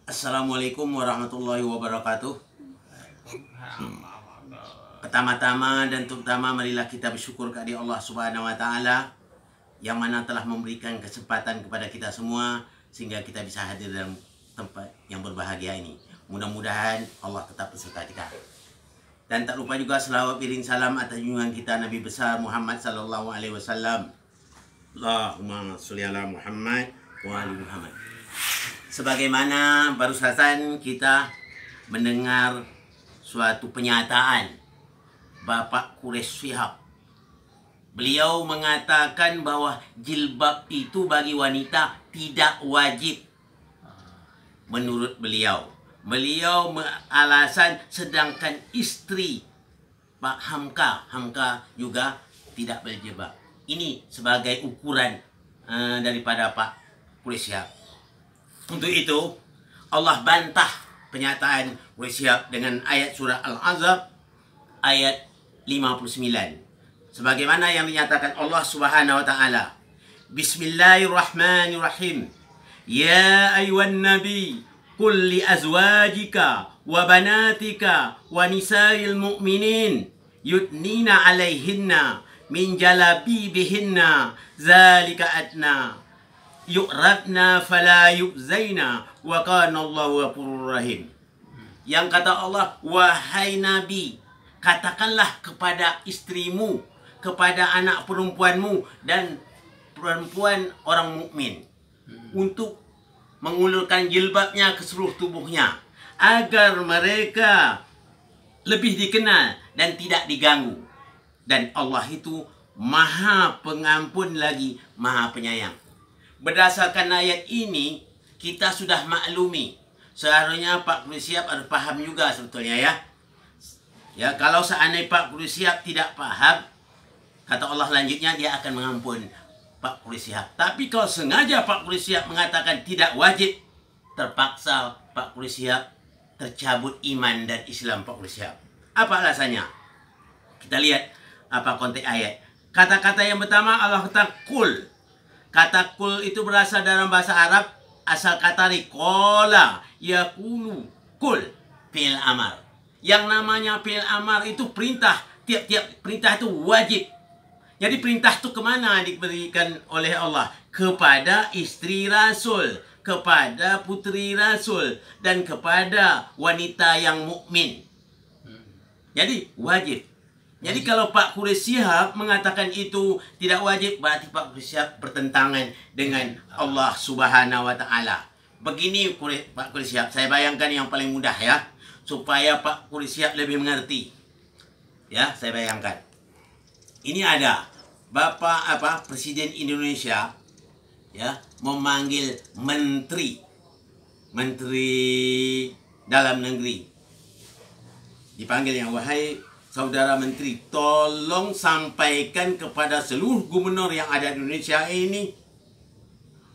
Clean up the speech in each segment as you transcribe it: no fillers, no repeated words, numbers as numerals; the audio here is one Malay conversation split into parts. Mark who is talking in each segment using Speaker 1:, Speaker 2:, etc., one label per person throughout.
Speaker 1: Assalamualaikum warahmatullahi wabarakatuh. Pertama-tama dan terutama marilah kita bersyukur kepada Allah Subhanahu wa taala yang mana telah memberikan kesempatan kepada kita semua sehingga kita bisa hadir dalam tempat yang berbahagia ini. Mudah-mudahan Allah tetap beserta kita. Dan tak lupa juga selawat iring salam atas junjungan kita Nabi besar Muhammad sallallahu alaihi wasallam. Allahumma sholli ala Muhammad wa ali Muhammad. Sebagaimana baru saja kita mendengar suatu penyataan Bapak Quraish Shihab. Beliau mengatakan bahwa jilbab itu bagi wanita tidak wajib. Menurut beliau alasan sedangkan istri Pak Hamka juga tidak berjilbab. Ini sebagai ukuran daripada Pak Quraish Shihab. Untuk itu Allah bantah pernyataan Quraish Shihab dengan ayat surah Al-Ahzab ayat 59. Sebagaimana yang dinyatakan Allah Subhanahu wa taala. Bismillahirrahmanirrahim. Ya ayyuhan nabi qul li azwajika wa banatika wa nisa'il mu'minin yudnina 'alaihinna min jalabibihinna zalika adna yu'rafna fala yu'zaina wa kana Allahu ghafurur rahim. Yang kata Allah, wahai Nabi, katakanlah kepada istrimu, kepada anak perempuanmu dan perempuan orang mukmin untuk mengulurkan jilbabnya ke seluruh tubuhnya agar mereka lebih dikenal dan tidak diganggu. Dan Allah itu Maha Pengampun lagi Maha Penyayang. Berdasarkan ayat ini kita sudah maklumi. Seharusnya Pak Quraish Shihab harus paham juga sebetulnya ya. Ya, kalau seandainya Pak Quraish Shihab tidak paham, kata Allah lanjutnya dia akan mengampun Pak Quraish Shihab. Tapi kalau sengaja Pak Quraish Shihab mengatakan tidak wajib, terpaksa Pak Quraish Shihab tercabut iman dan Islam Pak Quraish Shihab. Apa alasannya? Kita lihat apa konteks ayat. Kata-kata yang pertama Allah kata kul. Kata kul itu berasal dalam bahasa Arab, asal kata qala yaqulu kul, fi'il amar. Yang namanya fi'il amar itu perintah. Tiap-tiap perintah itu wajib. Jadi perintah itu kemana diberikan oleh Allah? Kepada istri Rasul, kepada putri Rasul, dan kepada wanita yang mukmin. Jadi wajib. Jadi kalau Pak Quraish Shihab mengatakan itu tidak wajib, berarti Pak Quraish Shihab bertentangan dengan Allah Subhanahu wa taala. Begini Pak Quraish Shihab, saya bayangkan yang paling mudah ya, supaya Pak Quraish Shihab lebih mengerti. Ya, saya bayangkan. Ini ada Bapak Presiden Indonesia ya memanggil menteri dalam negeri. Dipanggil yang wahai Saudara Menteri, tolong sampaikan kepada seluruh gubernur yang ada di Indonesia ini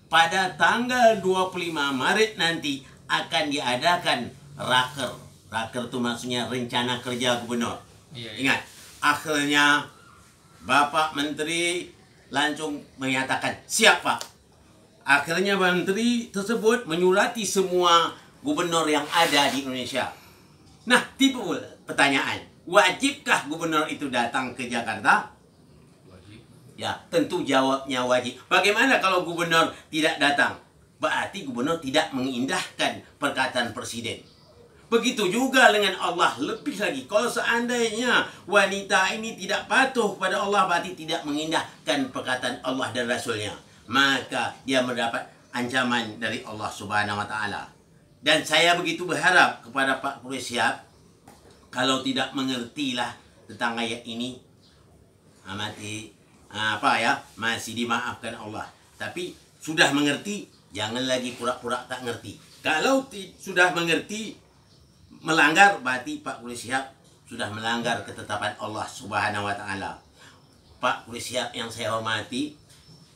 Speaker 1: pada tanggal 25 Maret nanti akan diadakan raker. Raker itu maksudnya rencana kerja gubernur. Ingat, akhirnya Bapak Menteri langsung menyatakan, siap Pak. Akhirnya Menteri tersebut menyurati semua gubernur yang ada di Indonesia. Nah, timbul pertanyaan, wajibkah gubernur itu datang ke Jakarta? Wajib. Ya, tentu jawabnya wajib. Bagaimana kalau gubernur tidak datang? Berarti gubernur tidak mengindahkan perkataan presiden. Begitu juga dengan Allah. Lebih lagi, kalau seandainya wanita ini tidak patuh pada Allah, berarti tidak mengindahkan perkataan Allah dan Rasulnya. Maka dia mendapat ancaman dari Allah Subhanahu wa taala. Dan saya begitu berharap kepada Pak Quraish Shihab, kalau tidak mengertilah tentang ayat ini, masih dimaafkan Allah. Tapi sudah mengerti, jangan lagi pura-pura tak ngerti. Kalau sudah mengerti, melanggar, berarti Pak Quraish Shihab sudah melanggar ketetapan Allah Subhanahu wa taala. Pak Quraish Shihab yang saya hormati,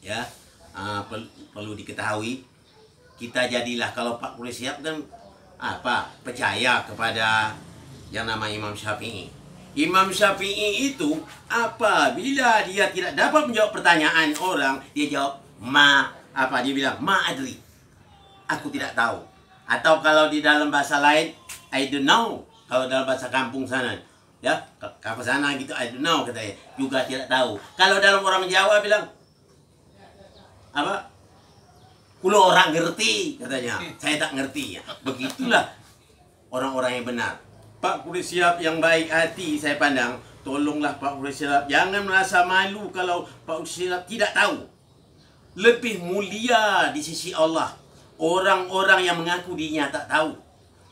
Speaker 1: ya, perlu diketahui, kita jadilah kalau Pak Quraish Shihab kan percaya kepada yang nama Imam Syafi'i. Imam Syafi'i itu apabila dia tidak dapat menjawab pertanyaan orang, dia jawab dia bilang ma adri. Aku tidak tahu. Atau kalau di dalam bahasa lain, I don't know. Kalau dalam bahasa kampung sana, ya, ke sana gitu, I don't know katanya. Juga tidak tahu. Kalau dalam orang Jawa bilang, apa? Kulo orang ngerti katanya. Saya tak ngerti ya. Begitulah orang-orang yang benar. Pak Kuri Siap yang baik hati saya pandang, tolonglah Pak Kuri Siap, jangan merasa malu kalau Pak Kuri Siap tidak tahu. Lebih mulia di sisi Allah orang-orang yang mengaku dirinya tak tahu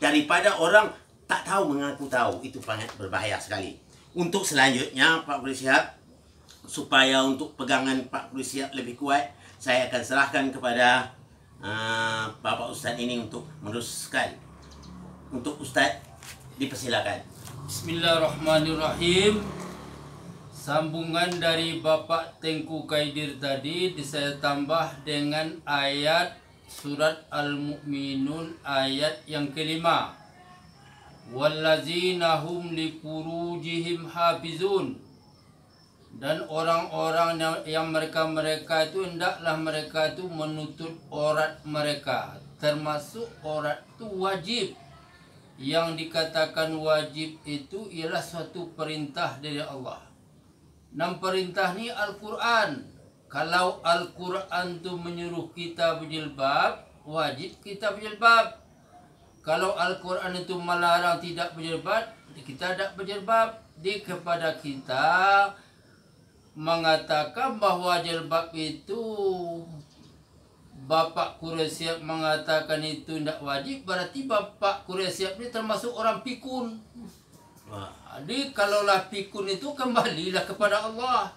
Speaker 1: daripada orang tak tahu mengaku tahu. Itu sangat berbahaya sekali. Untuk selanjutnya Pak Kuri Siap, supaya untuk pegangan Pak Kuri Siap lebih kuat, saya akan serahkan kepada Bapak Ustaz ini untuk meneruskan. Untuk Ustaz, dipersilakan.
Speaker 2: Bismillahirrahmanirrahim. Sambungan dari Bapak Tengku Kaidir tadi saya tambah dengan ayat surat Al-Mu'minun ayat yang kelima. Wallazina hum lifurujihim hafizun. Dan orang-orang yang mereka itu hendaklah mereka itu menutup aurat mereka, termasuk aurat itu wajib. Yang dikatakan wajib itu ialah suatu perintah dari Allah. Dan perintah ni Al-Quran. Kalau Al-Quran tu menyuruh kita berjilbab, wajib kita berjilbab. Kalau Al-Quran itu melarang tidak berjilbab, kita tidak berjilbab. Di kepada kita mengatakan bahawa jilbab itu Bapak Quraisyab mengatakan itu tidak wajib, berarti Bapak Quraisyab ini termasuk orang pikun. Jadi kalaulah pikun itu kembalilah kepada Allah.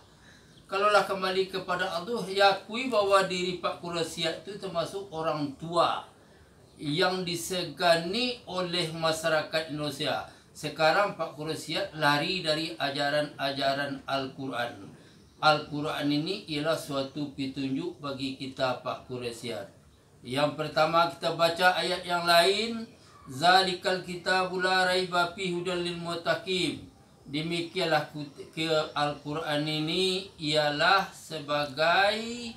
Speaker 2: Kalaulah kembali kepada Allah, yakui bahwa diri Pak Quraisyab itu termasuk orang tua yang disegani oleh masyarakat Indonesia. Sekarang Pak Quraisyab lari dari ajaran-ajaran Al-Quran. Al-Quran ini ialah suatu petunjuk bagi kita Pak Quraisyab. Yang pertama kita baca ayat yang lain, zalikal kitabul la raiba fihi hudal lil muttaqin. Demikianlah ke Al-Quran ini ialah sebagai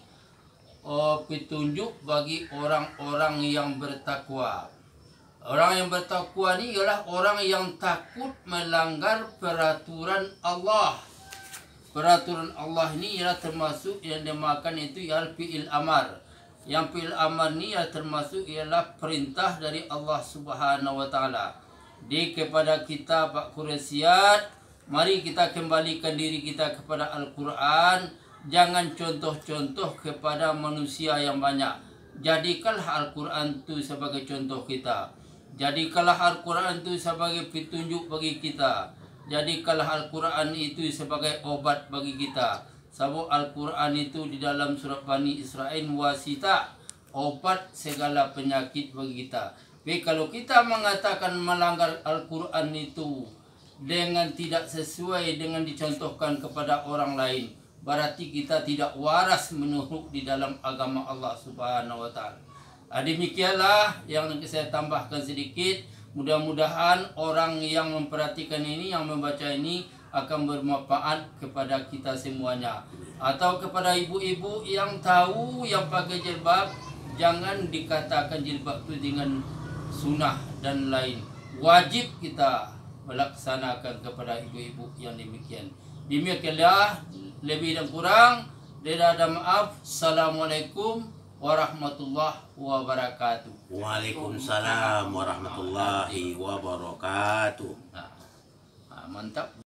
Speaker 2: petunjuk bagi orang-orang yang bertakwa. Orang yang bertakwa ini ialah orang yang takut melanggar peraturan Allah. Peraturan Allah ini ialah termasuk yang dimakan itu ialah fi'il amar. Yang fi'il amar ini ialah termasuk ialah perintah dari Allah Subhanahu wa taala. Di kepada kita Pak Quraisyab, mari kita kembalikan diri kita kepada Al-Quran. Jangan contoh-contoh kepada manusia yang banyak. Jadikanlah Al-Quran itu sebagai contoh kita. Jadikanlah Al-Quran itu sebagai petunjuk bagi kita. Jadikanlah Al-Quran itu sebagai obat bagi kita. Sebab Al-Quran itu di dalam surat Bani Israel wasita, obat segala penyakit bagi kita. Tapi kalau kita mengatakan melanggar Al-Quran itu dengan tidak sesuai dengan dicontohkan kepada orang lain, berarti kita tidak waras menurut di dalam agama Allah Subhanahu wa taala. Demikianlah yang saya tambahkan sedikit. Mudah-mudahan orang yang memperhatikan ini, yang membaca ini akan bermanfaat kepada kita semuanya. Atau kepada ibu-ibu yang tahu yang pakai jilbab, jangan dikatakan jilbab itu dengan sunnah dan lain. Wajib kita melaksanakan kepada ibu-ibu yang demikian. Demikianlah, lebih dan kurang. Tidak ada maaf. Assalamualaikum warahmatullahi wabarakatuh.
Speaker 1: Waalaikumsalam warahmatullahi wabarakatuh.
Speaker 2: Mantap.